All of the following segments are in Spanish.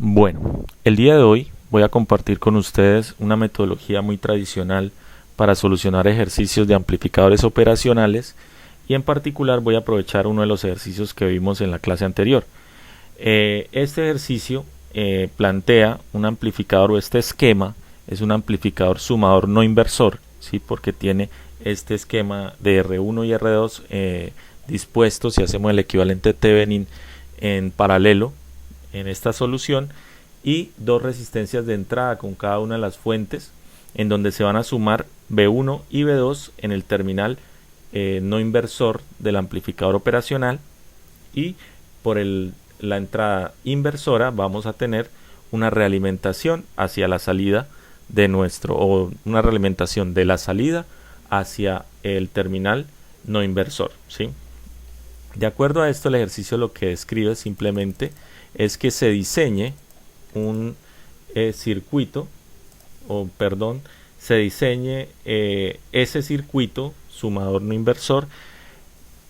Bueno, el día de hoy voy a compartir con ustedes una metodología muy tradicional para solucionar ejercicios de amplificadores operacionales y en particular voy a aprovechar uno de los ejercicios que vimos en la clase anterior. Este ejercicio plantea un amplificador o este esquema es un amplificador sumador no inversor, ¿sí? Porque tiene este esquema de R1 y R2 dispuestos si hacemos el equivalente Thevenin en paralelo en esta solución y dos resistencias de entrada con cada una de las fuentes en donde se van a sumar B1 y B2 en el terminal no inversor del amplificador operacional y por la entrada inversora vamos a tener una realimentación hacia la salida de o una realimentación de la salida hacia el terminal no inversor, ¿sí? De acuerdo a esto, el ejercicio lo que describe simplemente es que se diseñe un circuito, se diseñe ese circuito sumador no inversor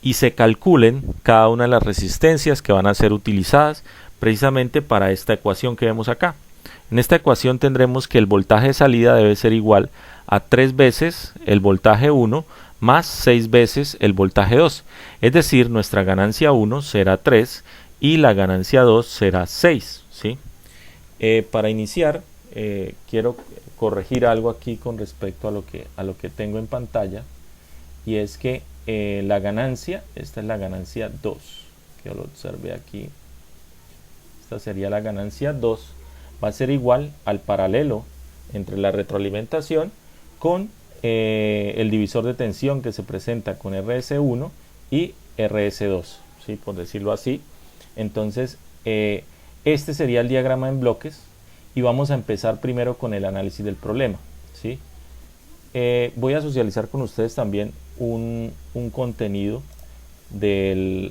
y se calculen cada una de las resistencias que van a ser utilizadas precisamente para esta ecuación que vemos acá. En esta ecuación tendremos que el voltaje de salida debe ser igual a 3 veces el voltaje 1 más 6 veces el voltaje 2. Es decir, nuestra ganancia 1 será 3 y la ganancia 2 será 6, ¿sí? Para iniciar, quiero corregir algo aquí con respecto a lo que tengo en pantalla, y es que la ganancia, esta es la ganancia 2, que lo observe aquí, esta sería la ganancia 2, va a ser igual al paralelo entre la retroalimentación con el divisor de tensión que se presenta con RS1 y RS2, ¿sí? Por decirlo así. Entonces, este sería el diagrama en bloques y vamos a empezar primero con el análisis del problema, ¿sí? Voy a socializar con ustedes también un contenido de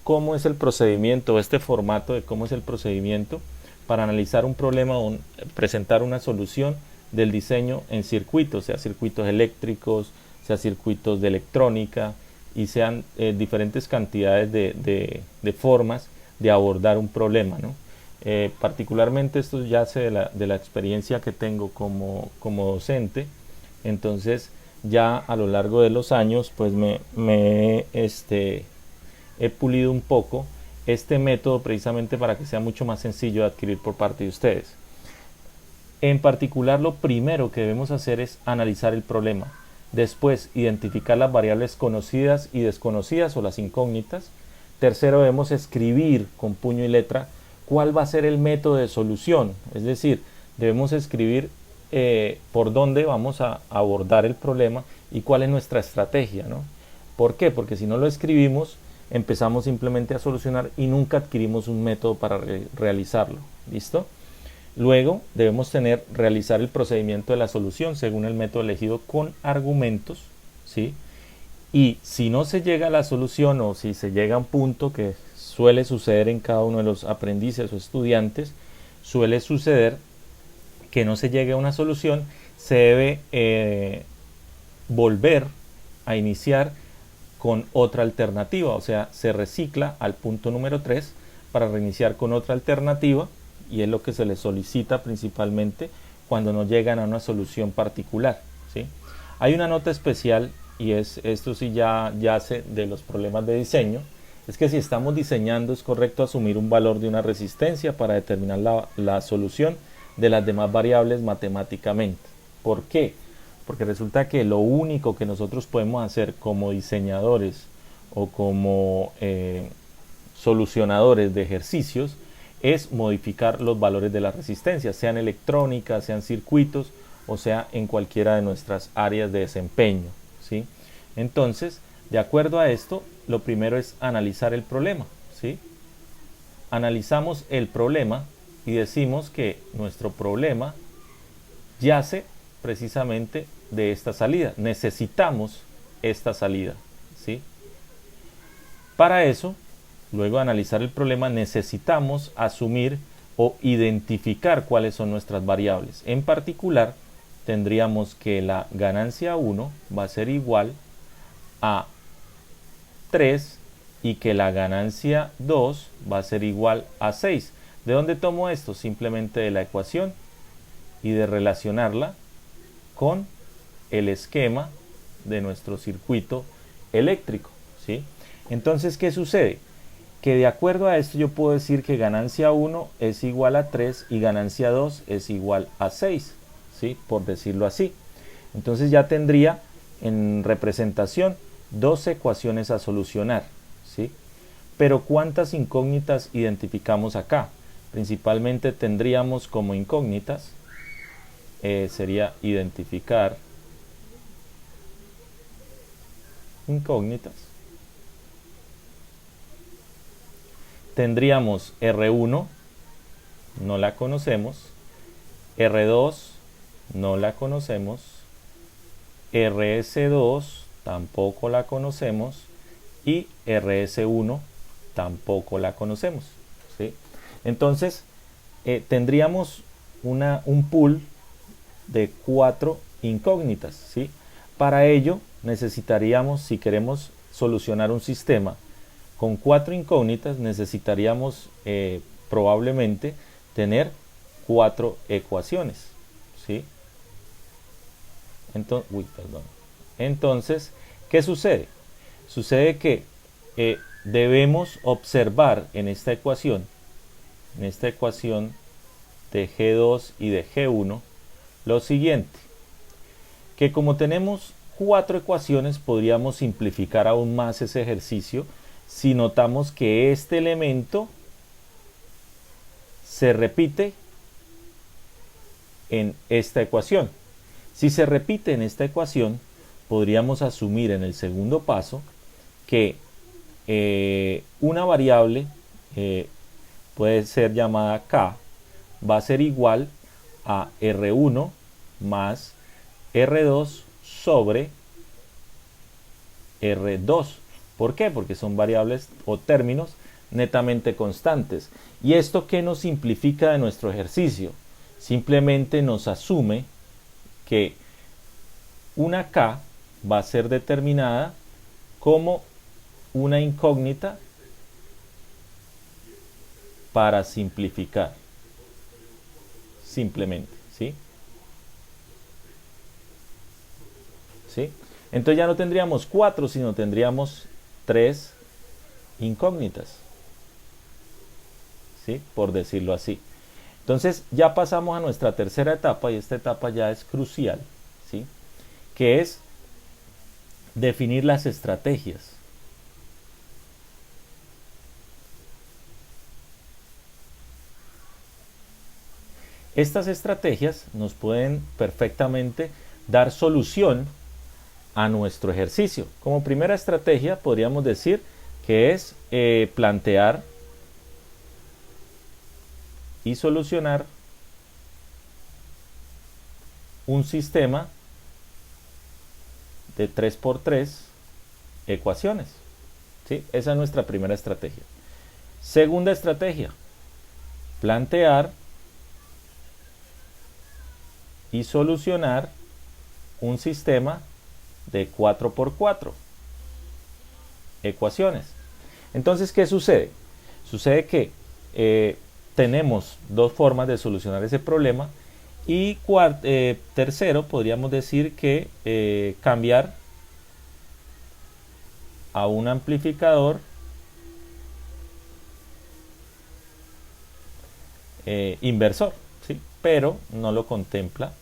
cómo es el procedimiento, este formato de cómo es el procedimiento para analizar un problema o presentar una solución del diseño en circuitos, sea circuitos eléctricos, sea circuitos de electrónica y sean diferentes cantidades de formas de abordar un problema, ¿no? Particularmente esto ya sé de la experiencia que tengo como docente. Entonces ya a lo largo de los años pues he pulido un poco este método precisamente para que sea mucho más sencillo de adquirir por parte de ustedes. En particular, lo primero que debemos hacer es analizar el problema. Después, identificar las variables conocidas y desconocidas o las incógnitas. Tercero, debemos escribir con puño y letra cuál va a ser el método de solución. Es decir, debemos escribir por dónde vamos a abordar el problema y cuál es nuestra estrategia, ¿no? ¿Por qué? Porque si no lo escribimos, empezamos simplemente a solucionar y nunca adquirimos un método para realizarlo. ¿Listo? Luego debemos realizar el procedimiento de la solución según el método elegido con argumentos, ¿sí? Y si no se llega a la solución o si se llega a un punto que suele suceder en cada uno de los aprendices o estudiantes, suele suceder que no se llegue a una solución, se debe volver a iniciar con otra alternativa, o sea, se recicla al punto número 3 para reiniciar con otra alternativa, y es lo que se les solicita principalmente cuando no llegan a una solución particular, ¿sí? Hay una nota especial, y esto sí ya sé de los problemas de diseño, es que si estamos diseñando es correcto asumir un valor de una resistencia para determinar la solución de las demás variables matemáticamente. ¿Por qué? Porque resulta que lo único que nosotros podemos hacer como diseñadores o como solucionadores de ejercicios es modificar los valores de la resistencia, sean electrónicas, sean circuitos o sea en cualquiera de nuestras áreas de desempeño, ¿sí? Entonces, de acuerdo a esto, lo primero es analizar el problema, ¿sí? Analizamos el problema y decimos que nuestro problema yace precisamente de esta salida. Necesitamos esta salida, ¿sí? Para eso, luego de analizar el problema, necesitamos asumir o identificar cuáles son nuestras variables. En particular, tendríamos que la ganancia 1 va a ser igual a 3 y que la ganancia 2 va a ser igual a 6. ¿De dónde tomo esto? Simplemente de la ecuación y de relacionarla con el esquema de nuestro circuito eléctrico, ¿sí? Entonces, ¿qué sucede? Que de acuerdo a esto yo puedo decir que ganancia 1 es igual a 3 y ganancia 2 es igual a 6, ¿sí? Por decirlo así. Entonces ya tendría en representación dos ecuaciones a solucionar, ¿sí? Pero ¿cuántas incógnitas identificamos acá? Principalmente tendríamos como incógnitas, sería identificar incógnitas. Tendríamos R1, no la conocemos, R2, no la conocemos, RS2, tampoco la conocemos, y RS1, tampoco la conocemos, ¿sí? Entonces, tendríamos un pool de 4 incógnitas, ¿sí? Para ello, necesitaríamos, si queremos solucionar un sistema con 4 incógnitas, necesitaríamos probablemente tener 4 ecuaciones, ¿sí? Entonces, ¿qué sucede? Sucede que debemos observar en esta ecuación de G2 y de G1, lo siguiente, que como tenemos 4 ecuaciones, podríamos simplificar aún más ese ejercicio si notamos que este elemento se repite en esta ecuación. Si se repite en esta ecuación, podríamos asumir en el segundo paso que una variable puede ser llamada K, va a ser igual a R1 más R2 sobre R2. ¿Por qué? Porque son variables o términos netamente constantes. ¿Y esto qué nos simplifica de nuestro ejercicio? Simplemente nos asume que una K va a ser determinada como una incógnita para simplificar. Simplemente, ¿sí? ¿Sí? Entonces ya no tendríamos 4, sino tendríamos 3 incógnitas, ¿sí? Por decirlo así. Entonces ya pasamos a nuestra tercera etapa, y esta etapa ya es crucial, ¿sí? Que es definir las estrategias. Estas estrategias nos pueden perfectamente dar solución a nuestro ejercicio. Como primera estrategia podríamos decir que es plantear y solucionar un sistema de 3×3 ecuaciones, ¿sí? Esa es nuestra primera estrategia. Segunda estrategia, plantear y solucionar un sistema de 4×4 ecuaciones. Entonces, ¿qué sucede? Sucede que tenemos dos formas de solucionar ese problema, y tercero, podríamos decir que cambiar a un amplificador inversor, ¿sí? Pero no lo contempla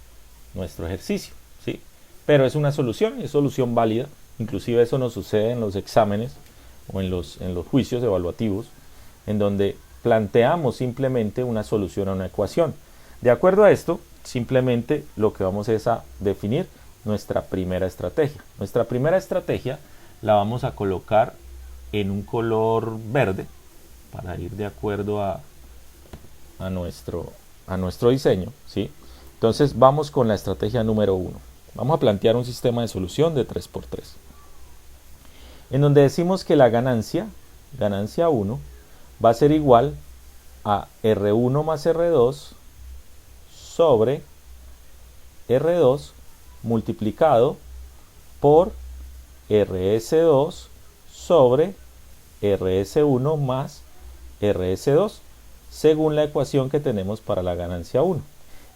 nuestro ejercicio, ¿sí? Pero es una solución, es solución válida. Inclusive eso nos sucede en los exámenes o en los juicios evaluativos, en donde planteamos simplemente una solución a una ecuación. De acuerdo a esto, simplemente lo que vamos es a definir nuestra primera estrategia. Nuestra primera estrategia la vamos a colocar en un color verde para ir de acuerdo a nuestro diseño, ¿sí? Entonces vamos con la estrategia número 1. Vamos a plantear un sistema de solución de 3×3, en donde decimos que la ganancia 1, va a ser igual a R1 más R2 sobre R2 multiplicado por RS2 sobre RS1 más RS2, según la ecuación que tenemos para la ganancia 1.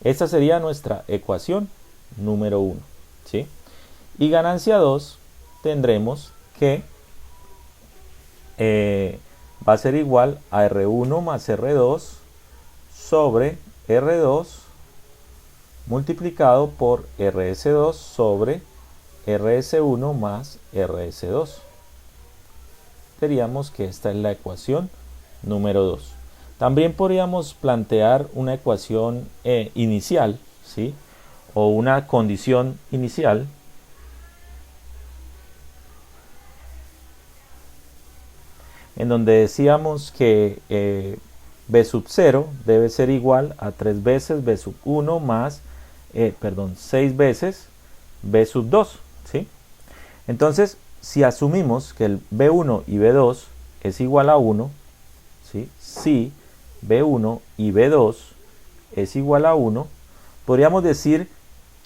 Esta sería nuestra ecuación número 1, ¿sí? Y ganancia 2 tendremos que va a ser igual a R1 más R2 sobre R2 multiplicado por RS2 sobre RS1 más RS2. Diríamos que esta es la ecuación número 2. También podríamos plantear una ecuación inicial, ¿sí? O una condición inicial en donde decíamos que B sub 0 debe ser igual a 3 veces B sub 1 más, 6 veces B sub 2, ¿sí? Entonces, si asumimos que el B1 y B2 es igual a 1, ¿sí? Si B1 y B2 es igual a 1, podríamos decir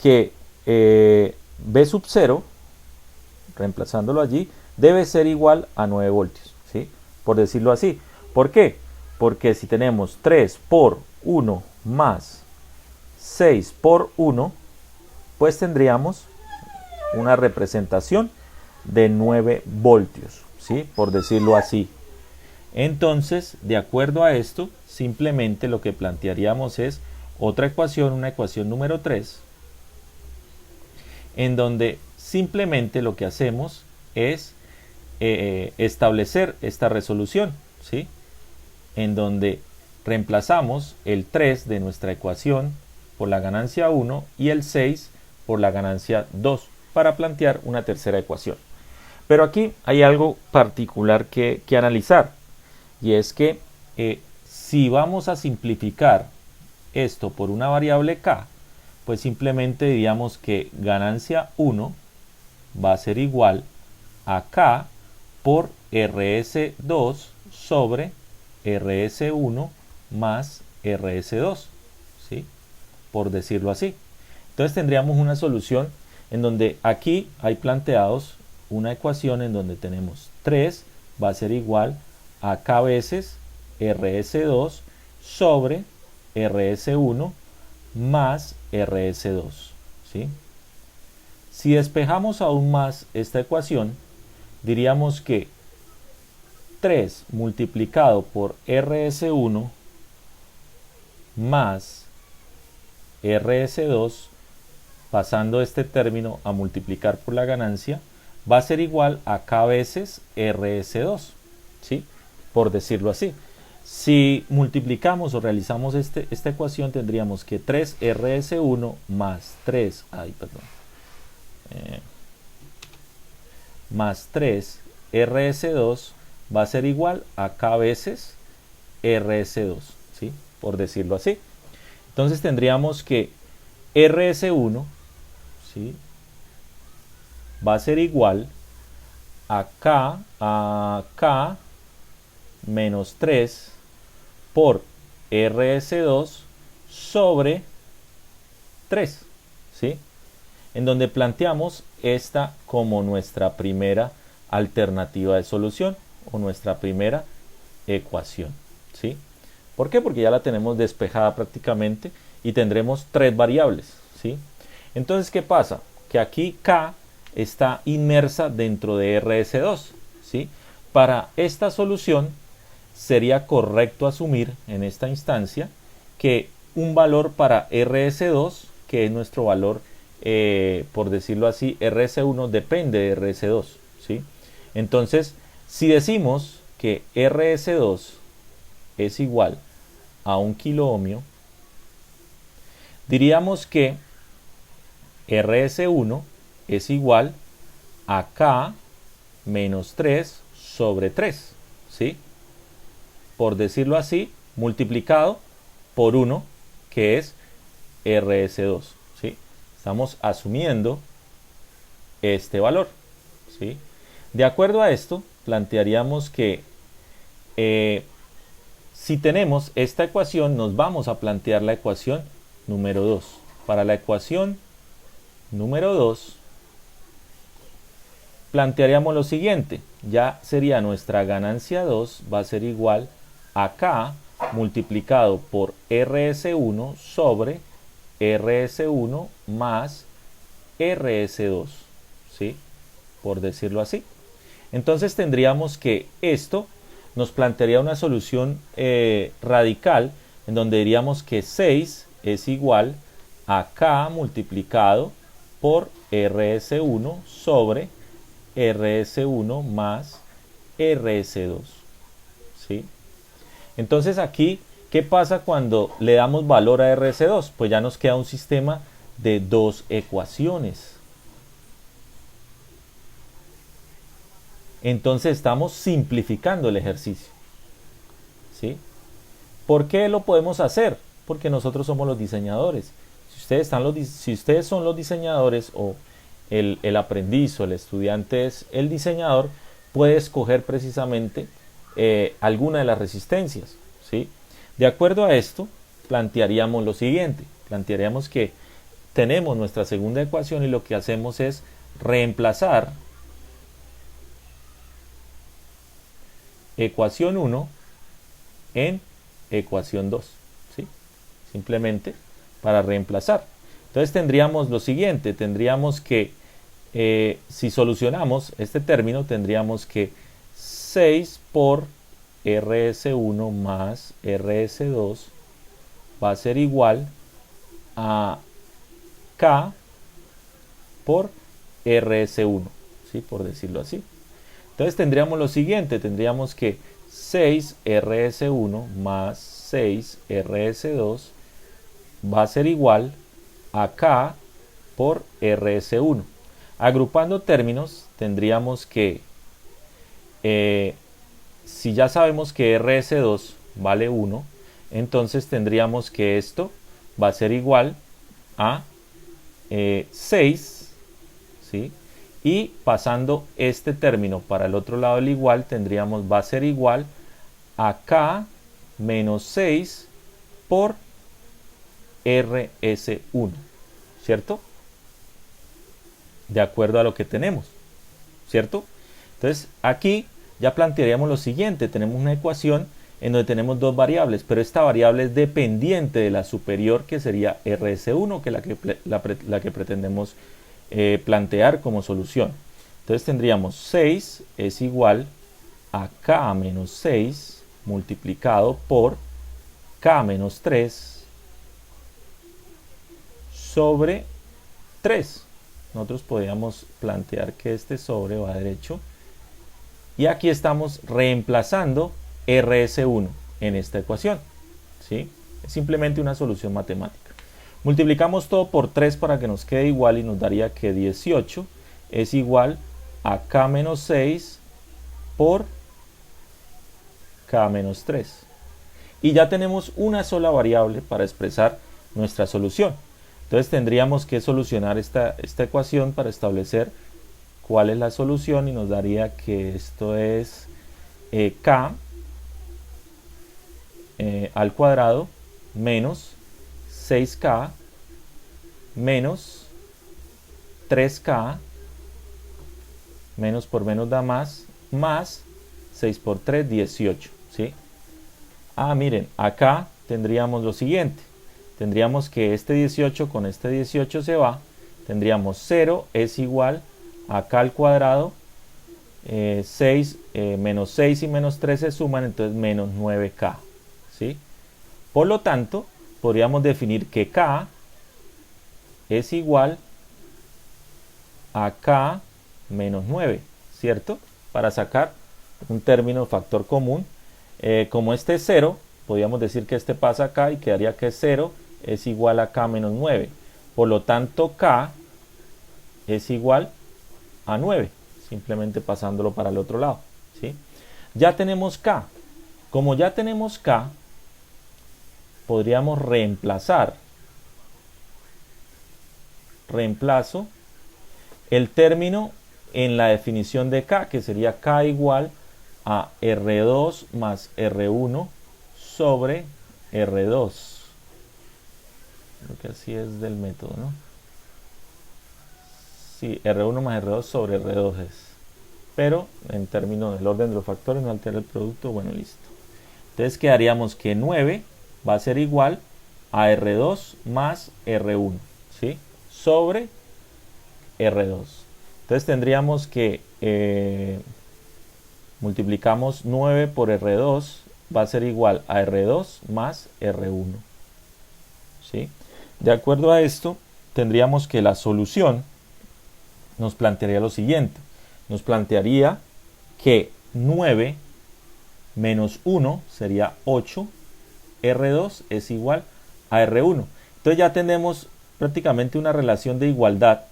que B sub 0, reemplazándolo allí, debe ser igual a 9 voltios, ¿sí? Por decirlo así. ¿Por qué? Porque si tenemos 3 por 1 más 6 por 1, pues tendríamos una representación de 9 voltios, ¿sí? Por decirlo así. Entonces, de acuerdo a esto, simplemente lo que plantearíamos es otra ecuación, una ecuación número 3, en donde simplemente lo que hacemos es establecer esta resolución, ¿sí? En donde reemplazamos el 3 de nuestra ecuación por la ganancia 1 y el 6 por la ganancia 2 para plantear una tercera ecuación. Pero aquí hay algo particular que analizar, y es que si vamos a simplificar esto por una variable k, pues simplemente diríamos que ganancia 1 va a ser igual a k por RS2 sobre RS1 más RS2, ¿sí? Por decirlo así. Entonces tendríamos una solución en donde aquí hay planteados una ecuación en donde tenemos 3 va a ser igual a k veces RS2 sobre RS1 más RS2, ¿sí? Si despejamos aún más esta ecuación, diríamos que 3 multiplicado por RS1 más RS2, pasando este término a multiplicar por la ganancia, va a ser igual a k veces RS2, ¿sí? Por decirlo así. Si multiplicamos o realizamos esta ecuación, tendríamos que 3RS1 más 3, más 3RS2 va a ser igual a k veces RS2, ¿sí? Por decirlo así. Entonces tendríamos que RS1, ¿sí? Va a ser igual a K menos 3 por RS2 sobre 3, ¿sí? En donde planteamos esta como nuestra primera alternativa de solución o nuestra primera ecuación, ¿sí? ¿Por qué? Porque ya la tenemos despejada prácticamente y tendremos 3 variables, ¿sí? Entonces, ¿qué pasa? Que aquí K está inmersa dentro de RS2, ¿sí? Para esta solución sería correcto asumir en esta instancia que un valor para RS2, que es nuestro valor, por decirlo así, RS1 depende de RS2, ¿sí? Entonces, si decimos que RS2 es igual a 1 kilo ohmio, diríamos que RS1 es igual a K menos 3 sobre 3, ¿sí? Por decirlo así, multiplicado por 1, que es RS2, ¿sí? Estamos asumiendo este valor, ¿sí? De acuerdo a esto, plantearíamos que si tenemos esta ecuación, nos vamos a plantear la ecuación número 2. Para la ecuación número 2, plantearíamos lo siguiente, ya sería nuestra ganancia 2 va a ser igual a K multiplicado por RS1 sobre RS1 más RS2, ¿sí? Por decirlo así. Entonces tendríamos que esto nos plantearía una solución radical en donde diríamos que 6 es igual a K multiplicado por RS1 sobre RS1 más RS2, ¿sí? Entonces aquí, ¿qué pasa cuando le damos valor a RS2? Pues ya nos queda un sistema de dos ecuaciones. Entonces estamos simplificando el ejercicio, ¿sí? ¿Por qué lo podemos hacer? Porque nosotros somos los diseñadores. Si ustedes son los diseñadores o el aprendiz o el estudiante es el diseñador, puede escoger precisamente alguna de las resistencias, ¿sí? De acuerdo a esto, plantearíamos lo siguiente. Plantearíamos que tenemos nuestra segunda ecuación y lo que hacemos es reemplazar ecuación 1 en ecuación 2, ¿sí? Simplemente para reemplazar. Entonces tendríamos lo siguiente, tendríamos que, si solucionamos este término, tendríamos que 6 por RS1 más RS2 va a ser igual a K por RS1, ¿sí? Por decirlo así. Entonces tendríamos lo siguiente, tendríamos que 6RS1 más 6RS2 va a ser igual a K por RS1. Agrupando términos, tendríamos que, si ya sabemos que RS2 vale 1, entonces tendríamos que esto va a ser igual a 6, ¿sí? Y pasando este término para el otro lado del igual, tendríamos va a ser igual a K menos 6 por RS1, ¿cierto? De acuerdo a lo que tenemos, ¿cierto? Entonces aquí ya plantearíamos lo siguiente, tenemos una ecuación en donde tenemos dos variables, pero esta variable es dependiente de la superior, que sería RS1, que es la que pretendemos plantear como solución. Entonces tendríamos 6 es igual a K menos 6 multiplicado por K menos 3 sobre 3. Nosotros podríamos plantear que este sobre va derecho. Y aquí estamos reemplazando RS1 en esta ecuación, ¿sí? Es simplemente una solución matemática. Multiplicamos todo por 3 para que nos quede igual y nos daría que 18 es igual a K menos 6 por K menos 3. Y ya tenemos una sola variable para expresar nuestra solución. Entonces tendríamos que solucionar esta ecuación para establecer cuál es la solución y nos daría que esto es K al cuadrado menos 6K menos 3K, menos por menos da más 6 por 3, 18, ¿sí? Miren, acá tendríamos lo siguiente. Tendríamos que este 18 con este 18 se va. Tendríamos 0 es igual a K al cuadrado. 6, menos 6 y menos 3 se suman, entonces menos 9K, ¿sí? Por lo tanto, podríamos definir que K es igual a K menos 9, ¿cierto? Para sacar un término factor común. Como este es 0, podríamos decir que este pasa acá y quedaría que 0 es igual a K menos 9. Por lo tanto, K es igual a 9, simplemente pasándolo para el otro lado, ¿sí? Ya tenemos K. Como ya tenemos K, podríamos reemplazo el término en la definición de K, que sería K igual a R2 más R1 sobre R2. Creo que así es del método, ¿no? Sí, R1 más R2 sobre R2 es. pero en términos del orden de los factores no altera el producto. Bueno, listo. Entonces quedaríamos que 9 va a ser igual a R2 más R1, ¿sí? Sobre R2. Entonces tendríamos que multiplicamos 9 por R2, va a ser igual a R2 más R1, ¿sí? De acuerdo a esto, tendríamos que la solución nos plantearía lo siguiente. Nos plantearía que 9 menos 1 sería 8, R2 es igual a R1. Entonces ya tenemos prácticamente una relación de igualdad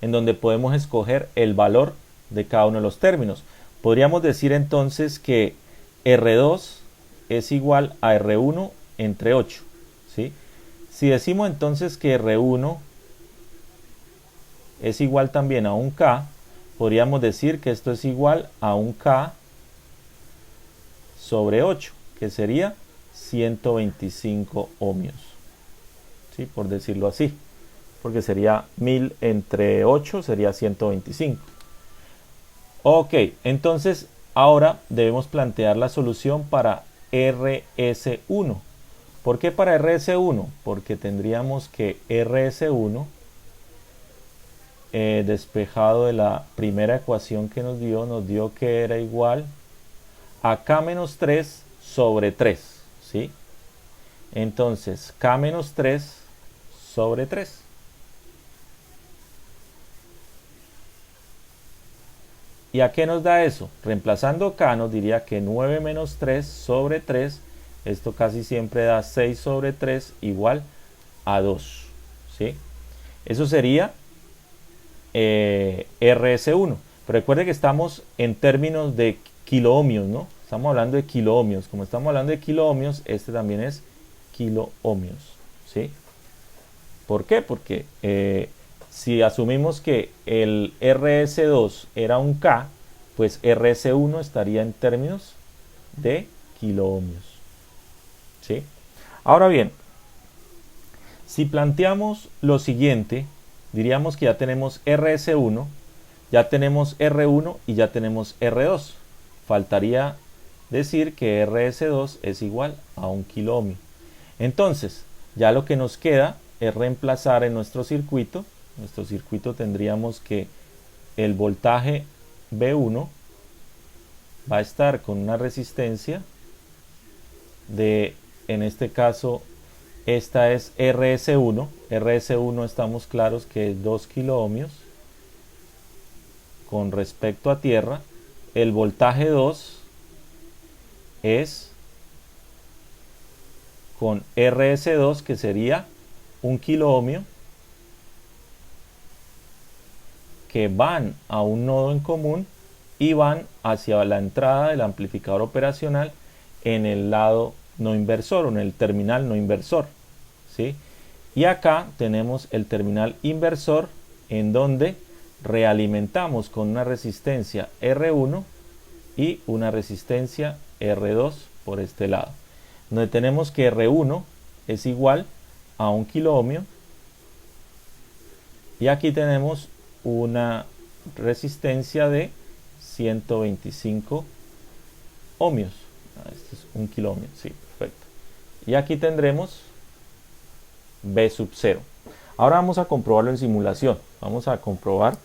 en donde podemos escoger el valor de cada uno de los términos. Podríamos decir entonces que R2 es igual a R1 entre 8, ¿sí? Si decimos entonces que R1 es igual también a un K, podríamos decir que esto es igual a un K sobre 8, que sería 125 ohmios, ¿sí? Por decirlo así, porque sería 1000 entre 8 sería 125. Ok, entonces ahora debemos plantear la solución para RS1. ¿Por qué para RS1? Porque tendríamos que RS1 despejado de la primera ecuación que nos dio que era igual a K menos 3 sobre 3, ¿sí? Entonces, K menos 3 sobre 3. ¿Y a qué nos da eso? Reemplazando K nos diría que 9 menos 3 sobre 3, esto casi siempre da 6 sobre 3 igual a 2, ¿sí? Eso sería RS1. Pero recuerde que estamos en términos de kiloohmios, ¿no? Estamos hablando de kiloohmios. Como estamos hablando de kiloohmios, este también es kiloohmios, ¿sí? ¿Por qué? Porque si asumimos que el RS2 era un K, pues RS1 estaría en términos de kiloohmios, ¿sí? Ahora bien, si planteamos lo siguiente, diríamos que ya tenemos RS1, ya tenemos R1 y ya tenemos R2. Faltaría decir que RS2 es igual a 1 kiloohmio. Entonces, ya lo que nos queda es reemplazar en nuestro circuito. Nuestro circuito tendríamos que el voltaje B1 va a estar con una resistencia de, en este caso, esta es RS1. RS1 estamos claros que es 2 kiloohmios con respecto a tierra. El voltaje 2 es con RS2, que sería 1 kiloohmio, que van a un nodo en común y van hacia la entrada del amplificador operacional en el lado no inversor o en el terminal no inversor, ¿sí? Y acá tenemos el terminal inversor en donde realimentamos con una resistencia R1 y una resistencia R2 por este lado, donde tenemos que R1 es igual a 1 kiloohmio y aquí tenemos una resistencia de 125 ohmios. Este es 1 kiloohmio, sí, perfecto. Y aquí tendremos B sub 0. Ahora vamos a comprobarlo en simulación. Vamos a comprobar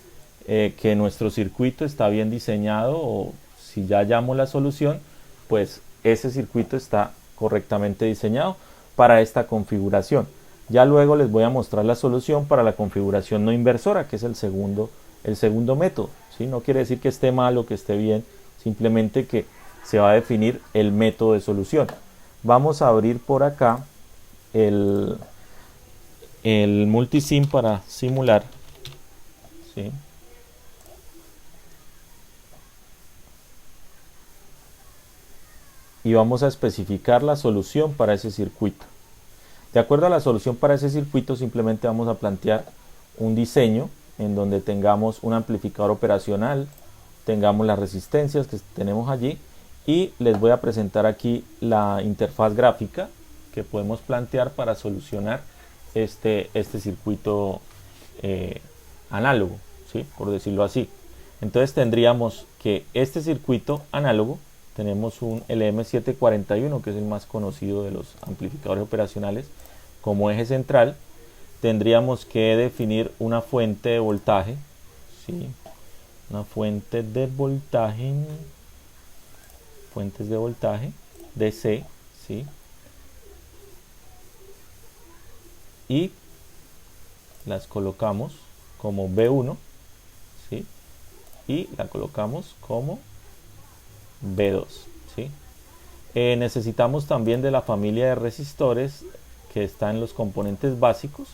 que nuestro circuito está bien diseñado, o si ya hallamos la solución, pues ese circuito está correctamente diseñado para esta configuración. Ya luego les voy a mostrar la solución para la configuración no inversora, que es el segundo método, ¿sí? No quiere decir que esté mal o que esté bien, simplemente que se va a definir el método de solución. Vamos a abrir por acá el multisim para simular, ¿sí? Y vamos a especificar la solución para ese circuito. De acuerdo a la solución para ese circuito, simplemente vamos a plantear un diseño en donde tengamos un amplificador operacional, tengamos las resistencias que tenemos allí, y les voy a presentar aquí la interfaz gráfica que podemos plantear para solucionar este circuito análogo, ¿sí? Por decirlo así. Entonces tendríamos que este circuito análogo, tenemos un LM741, que es el más conocido de los amplificadores operacionales, como eje central. Tendríamos que definir una fuente de voltaje, ¿sí? Una fuente de voltaje, fuentes de voltaje DC, ¿sí? Y las colocamos como B1, ¿sí? Y la colocamos como B2, ¿sí? Necesitamos también de la familia de resistores que está en los componentes básicos.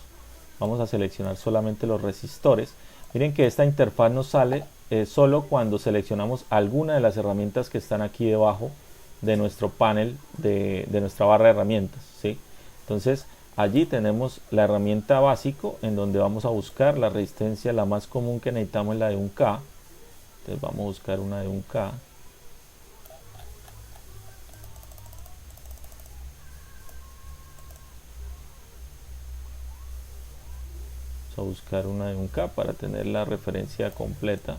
Vamos a seleccionar solamente los resistores. Miren que esta interfaz nos sale solo cuando seleccionamos alguna de las herramientas que están aquí debajo de nuestro panel de nuestra barra de herramientas, ¿sí? Entonces allí tenemos la herramienta básico, en donde vamos a buscar la resistencia. La más común que necesitamos es la de 1K. Entonces vamos a buscar una de 1K. Vamos a buscar una de 1K para tener la referencia completa.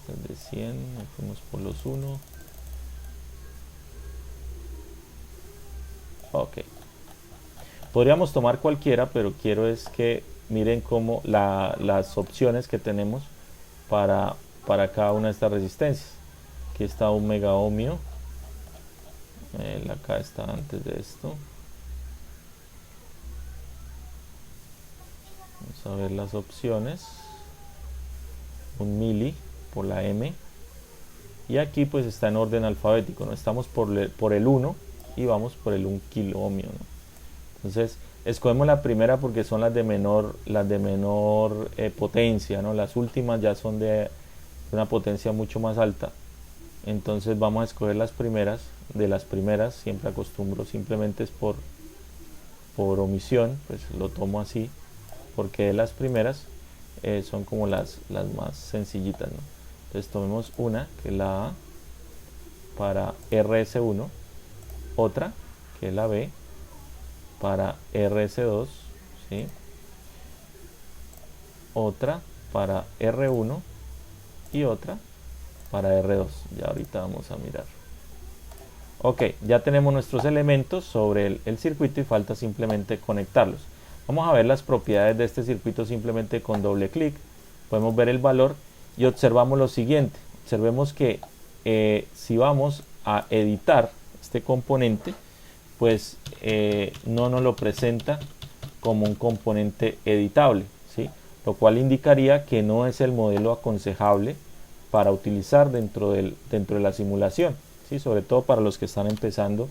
Esta es de 100, fuimos por los 1. Ok. Podríamos tomar cualquiera, pero quiero es que miren cómo las opciones que tenemos para cada una de estas resistencias. Aquí está 1 mega ohmio. Acá está antes de esto. Vamos a ver las opciones. 1 mili por la M. Y aquí pues está en orden alfabético, ¿no? Estamos por el 1 y vamos por el 1 kilo ohmio, ¿no? Entonces escogemos la primera porque son las de menor potencia, ¿no? Las últimas ya son de una potencia mucho más alta. Entonces vamos a escoger las primeras. De las primeras siempre acostumbro, simplemente es por omisión, pues lo tomo así, porque de las primeras son como las más sencillitas, ¿no? Entonces tomemos una, que es la A, para RS1, otra, que es la B, para RS2, ¿sí? Otra para R1 y otra para R2. Ya ahorita vamos a mirar. Ok, ya tenemos nuestros elementos sobre el circuito y falta simplemente conectarlos. Vamos a ver las propiedades de este circuito simplemente con doble clic. Podemos ver el valor y observamos lo siguiente. Observemos que si vamos a editar este componente, pues no nos lo presenta como un componente editable, ¿sí? Lo cual indicaría que no es el modelo aconsejable para utilizar dentro de la simulación, ¿sí? Sobre todo para los que están empezando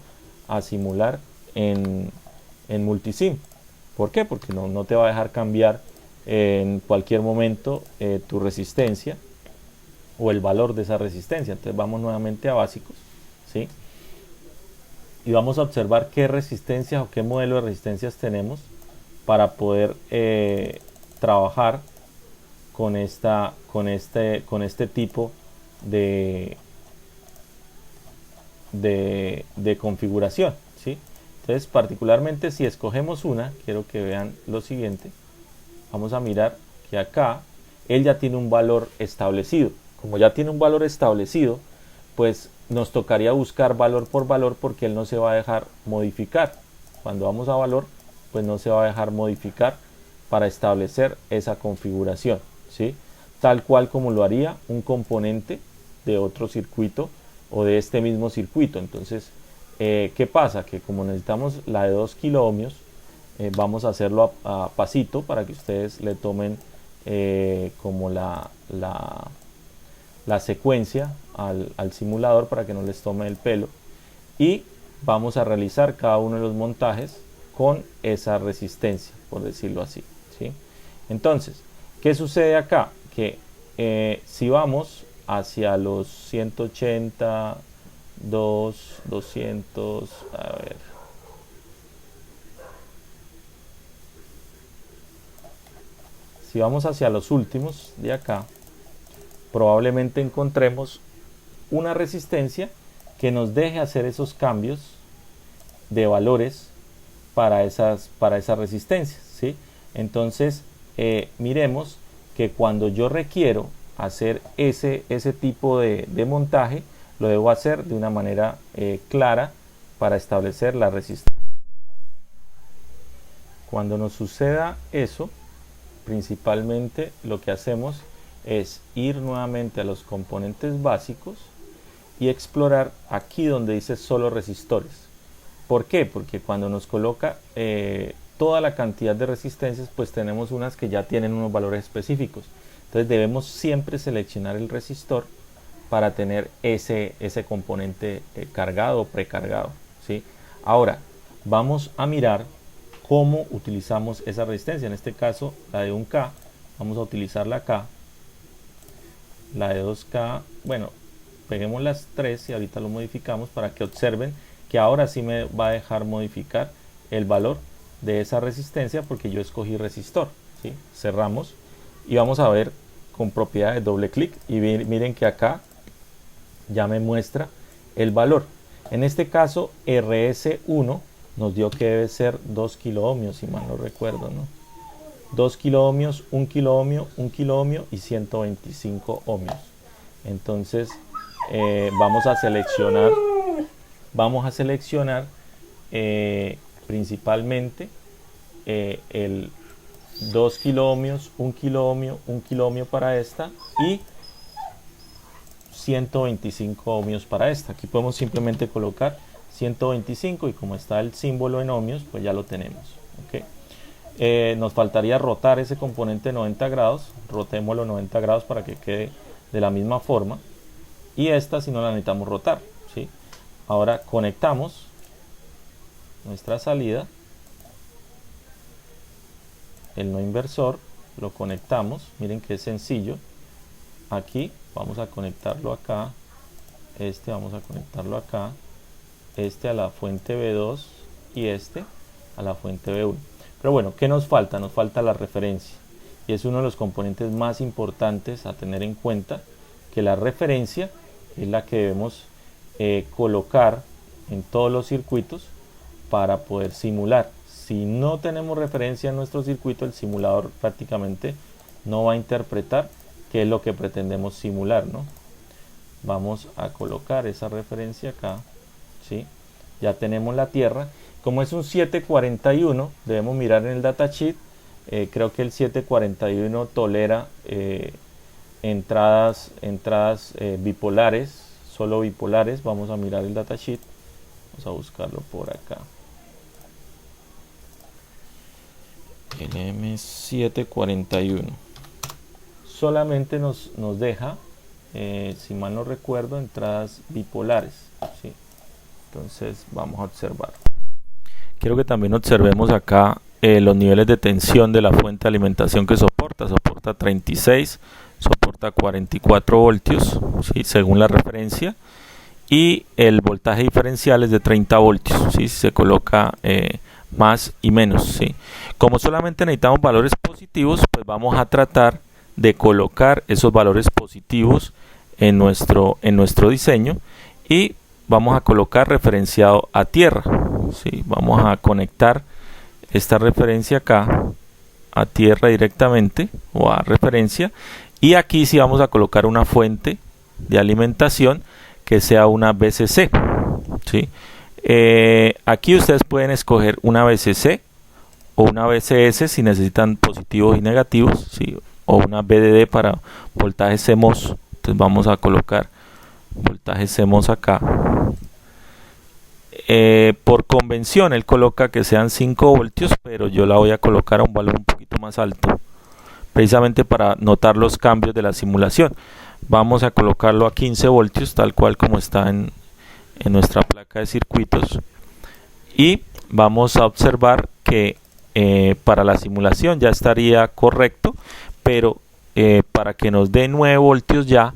a simular en multisim. ¿Por qué? Porque no te va a dejar cambiar en cualquier momento tu resistencia o el valor de esa resistencia. Entonces vamos nuevamente a básicos, ¿sí? Y vamos a observar qué resistencias o qué modelo de resistencias tenemos para poder trabajar con este tipo de configuración, ¿sí? Entonces, particularmente si escogemos una, quiero que vean lo siguiente. Vamos a mirar que acá él ya tiene un valor establecido. Como ya tiene un valor establecido, pues nos tocaría buscar valor por valor, porque él no se va a dejar modificar. Cuando vamos a valor, pues no se va a dejar modificar para establecer esa configuración, ¿sí? Tal cual como lo haría un componente de otro circuito o de este mismo circuito. Entonces, ¿qué pasa? Que como necesitamos la de 2 kilo ohmios, vamos a hacerlo a pasito para que ustedes le tomen como la secuencia al simulador, para que no les tome el pelo, y vamos a realizar cada uno de los montajes con esa resistencia, por decirlo así, ¿sí? Entonces, ¿qué sucede acá? Que si vamos hacia los 180, 200, a ver, si vamos hacia los últimos de acá, probablemente encontremos una resistencia que nos deje hacer esos cambios de valores para esas resistencias, ¿sí? Entonces miremos que cuando yo requiero hacer ese tipo de montaje, lo debo hacer de una manera clara para establecer la resistencia. Cuando nos suceda eso, principalmente lo que hacemos es ir nuevamente a los componentes básicos y explorar aquí donde dice solo resistores. ¿Por qué? Porque cuando nos coloca toda la cantidad de resistencias, pues tenemos unas que ya tienen unos valores específicos. Entonces debemos siempre seleccionar el resistor para tener ese componente cargado o precargado, ¿sí? Ahora vamos a mirar cómo utilizamos esa resistencia. En este caso la de 1K, vamos a utilizarla acá. La de 2K, bueno, peguemos las 3 y ahorita lo modificamos para que observen que ahora sí me va a dejar modificar el valor de esa resistencia porque yo escogí resistor, ¿sí? Cerramos y vamos a ver con propiedades, doble clic y miren que acá ya me muestra el valor. En este caso RS1 nos dio que debe ser 2 kiloohmios, si mal no recuerdo, ¿no? 2 kiloohmios, 1 kiloohmio, 1 kiloohmio y 125 ohmios. Entonces vamos a seleccionar principalmente el 2 kiloohmios, 1 kiloohmio, 1 kiloohmio para esta y 125 ohmios para esta. Aquí podemos simplemente colocar 125 y como está el símbolo en ohmios, pues ya lo tenemos. ¿Okay? Nos faltaría rotar ese componente 90 grados, rotémoslo 90 grados para que quede de la misma forma y esta si no la necesitamos rotar, ¿sí? Ahora conectamos nuestra salida, el no inversor, lo conectamos, miren que es sencillo. Aquí vamos a conectarlo acá, vamos a conectarlo acá, a la fuente B2 y a la fuente B1. Pero bueno, ¿qué nos falta? Nos falta la referencia y es uno de los componentes más importantes a tener en cuenta, que la referencia es la que debemos colocar en todos los circuitos para poder simular. Si no tenemos referencia en nuestro circuito, el simulador prácticamente no va a interpretar qué es lo que pretendemos simular, ¿no? Vamos a colocar esa referencia acá, ¿sí? Ya tenemos la tierra. Como es un 741, debemos mirar en el datasheet. Creo que el 741 tolera entradas bipolares, solo bipolares. Vamos a mirar el datasheet. Vamos a buscarlo por acá. El M741 solamente nos deja, si mal no recuerdo, entradas bipolares, ¿sí? Entonces vamos a observar. Quiero que también observemos acá los niveles de tensión de la fuente de alimentación que soporta 36, soporta 44 voltios, ¿sí? Según la referencia, y el voltaje diferencial es de 30 voltios, ¿sí? Si se coloca más y menos, ¿sí? Como solamente necesitamos valores positivos, pues vamos a tratar de colocar esos valores positivos en nuestro diseño y vamos a colocar referenciado a tierra, ¿sí? Vamos a conectar esta referencia acá a tierra directamente o a referencia y aquí sí vamos a colocar una fuente de alimentación que sea una VCC, ¿sí? Aquí ustedes pueden escoger una VCC o una VCS si necesitan positivos y negativos, ¿sí? O una VDD para voltaje CMOS. Entonces vamos a colocar voltaje CMOS acá. Por convención él coloca que sean 5 voltios, pero yo la voy a colocar a un valor un poquito más alto, precisamente para notar los cambios de la simulación. Vamos a colocarlo a 15 voltios, tal cual como está en nuestra placa de circuitos, y vamos a observar que para la simulación ya estaría correcto, pero para que nos dé 9 voltios ya,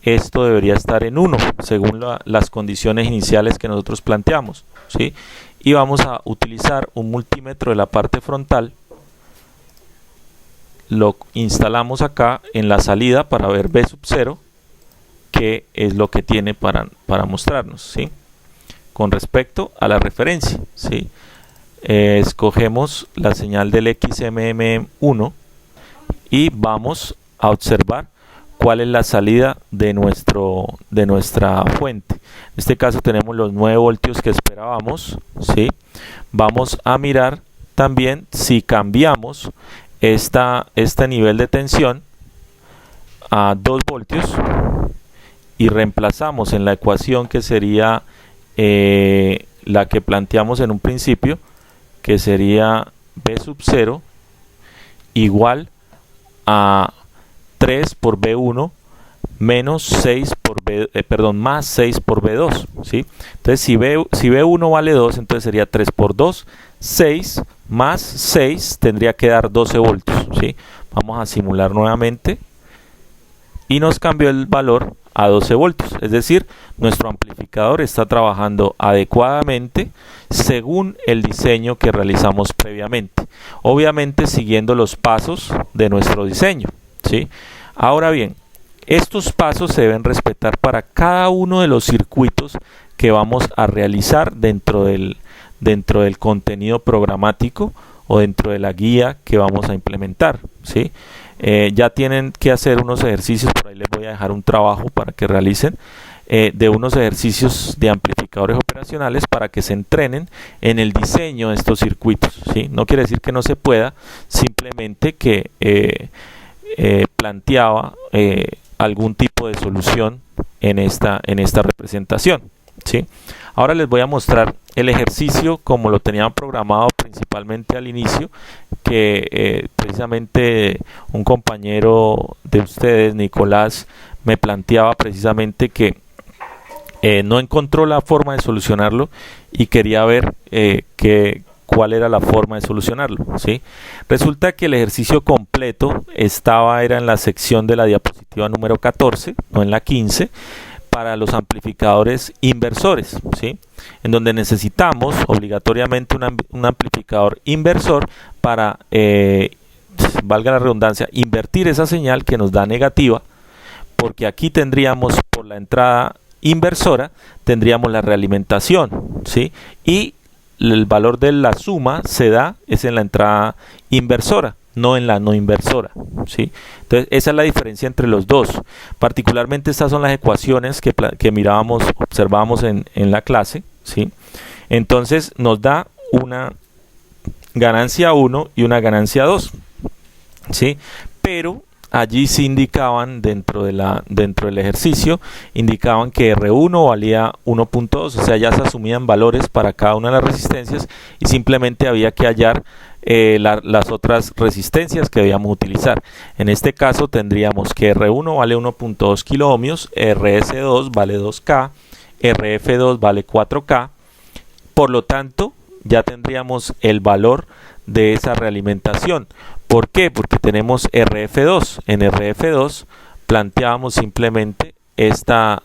esto debería estar en 1 según las condiciones iniciales que nosotros planteamos, ¿sí? Y vamos a utilizar un multímetro de la parte frontal, lo instalamos acá en la salida para ver B sub 0, que es lo que tiene para mostrarnos, ¿sí? Con respecto a la referencia, ¿sí? Escogemos la señal del XMM1 y vamos a observar cuál es la salida de nuestra fuente. En este caso tenemos los 9 voltios que esperábamos, ¿sí? Vamos a mirar también si cambiamos este nivel de tensión a 2 voltios y reemplazamos en la ecuación que sería la que planteamos en un principio, que sería B sub 0 igual a 3 por B1 menos 6 por más 6 por B2, ¿sí? Entonces si B1 vale 2, entonces sería 3 por 2, 6 más 6 tendría que dar 12 voltios, ¿sí? Vamos a simular nuevamente y nos cambió el valor a 12 voltios, es decir, nuestro amplificador está trabajando adecuadamente según el diseño que realizamos previamente, obviamente siguiendo los pasos de nuestro diseño, ¿sí? Ahora bien, estos pasos se deben respetar para cada uno de los circuitos que vamos a realizar dentro del contenido programático o dentro de la guía que vamos a implementar, ¿sí? Ya tienen que hacer unos ejercicios, por ahí les voy a dejar un trabajo para que realicen de unos ejercicios de amplificadores operacionales para que se entrenen en el diseño de estos circuitos, ¿sí? No quiere decir que no se pueda, simplemente que planteaba algún tipo de solución en esta representación, ¿sí? Ahora les voy a mostrar el ejercicio como lo tenía programado principalmente al inicio, que precisamente un compañero de ustedes, Nicolás, me planteaba precisamente que no encontró la forma de solucionarlo y quería ver cuál era la forma de solucionarlo, ¿sí? Resulta que el ejercicio completo era en la sección de la diapositiva número 14, no en la 15, para los amplificadores inversores, ¿sí? En donde necesitamos obligatoriamente un amplificador inversor para, valga la redundancia, invertir esa señal que nos da negativa, porque aquí tendríamos por la entrada inversora, tendríamos la realimentación, ¿sí? Y el valor de la suma es en la entrada inversora, no en la no inversora, ¿sí? Entonces esa es la diferencia entre los dos. Particularmente estas son las ecuaciones que observábamos en la clase, ¿sí? Entonces nos da una ganancia 1 y una ganancia 2, ¿sí? Pero allí sí indicaban dentro del ejercicio, indicaban que R1 valía 1.2, o sea, ya se asumían valores para cada una de las resistencias y simplemente había que hallar las otras resistencias que debíamos utilizar. En este caso tendríamos que R1 vale 1.2 kilo ohmios, RS2 vale 2K, RF2 vale 4K, por lo tanto ya tendríamos el valor de esa realimentación. ¿Por qué? Porque tenemos RF2. En RF2 planteábamos simplemente esta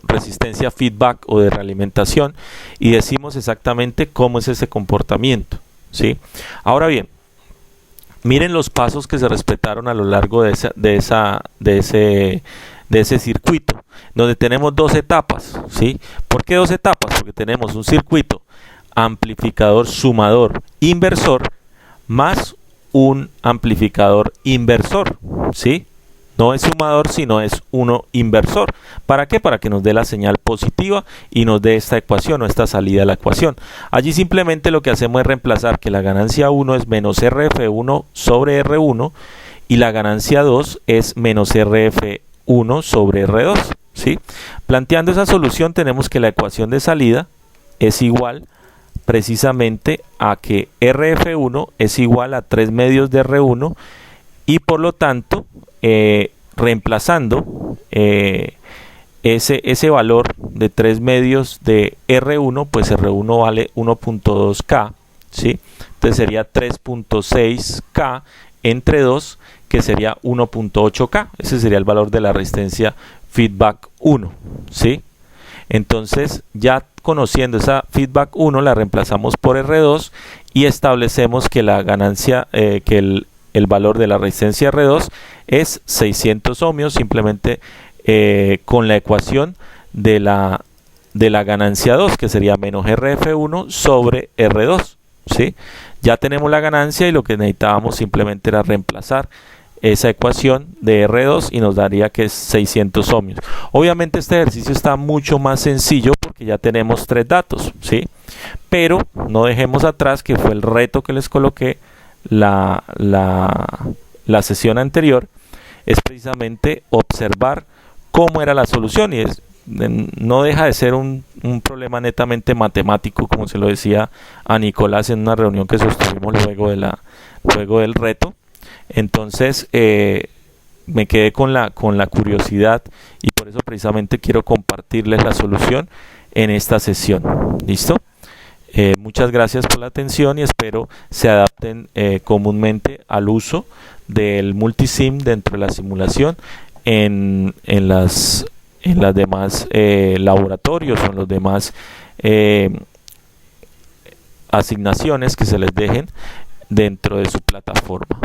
resistencia feedback o de realimentación y decimos exactamente cómo es ese comportamiento, ¿sí? Ahora bien, miren los pasos que se respetaron a lo largo de ese circuito, donde tenemos 2 etapas, ¿sí? ¿Por qué 2 etapas? Porque tenemos un circuito amplificador sumador inversor más un amplificador inversor, ¿sí? No es sumador, sino es uno inversor. ¿Para qué? Para que nos dé la señal positiva y nos dé esta ecuación o esta salida de la ecuación. Allí simplemente lo que hacemos es reemplazar que la ganancia 1 es menos RF1 sobre R1 y la ganancia 2 es menos RF1 sobre R2, ¿sí? Planteando esa solución tenemos que la ecuación de salida es igual precisamente a que RF1 es igual a 3 medios de R1 y por lo tanto reemplazando ese valor de 3 medios de R1, pues R1 vale 1.2K, ¿sí? Entonces sería 3.6K entre 2, que sería 1.8K. Ese sería el valor de la resistencia feedback 1, ¿sí? Entonces ya conociendo esa feedback 1 la reemplazamos por R2 y establecemos que la ganancia, que el valor de la resistencia R2 es 600 ohmios, simplemente con la ecuación de la ganancia 2, que sería menos RF1 sobre R2, ¿sí? Ya tenemos la ganancia y lo que necesitábamos simplemente era reemplazar esa ecuación de R2 y nos daría que es 600 ohmios. Obviamente este ejercicio está mucho más sencillo porque ya tenemos 3 datos, ¿sí? Pero no dejemos atrás que fue el reto que les coloqué la sesión anterior, es precisamente observar cómo era la solución y no deja de ser un problema netamente matemático, como se lo decía a Nicolás en una reunión que sostuvimos luego del reto. Entonces me quedé con la curiosidad y por eso precisamente quiero compartirles la solución en esta sesión. ¿Listo? Muchas gracias por la atención y espero se adapten comúnmente al uso del multisim dentro de la simulación en las demás laboratorios o en los demás asignaciones que se les dejen dentro de su plataforma.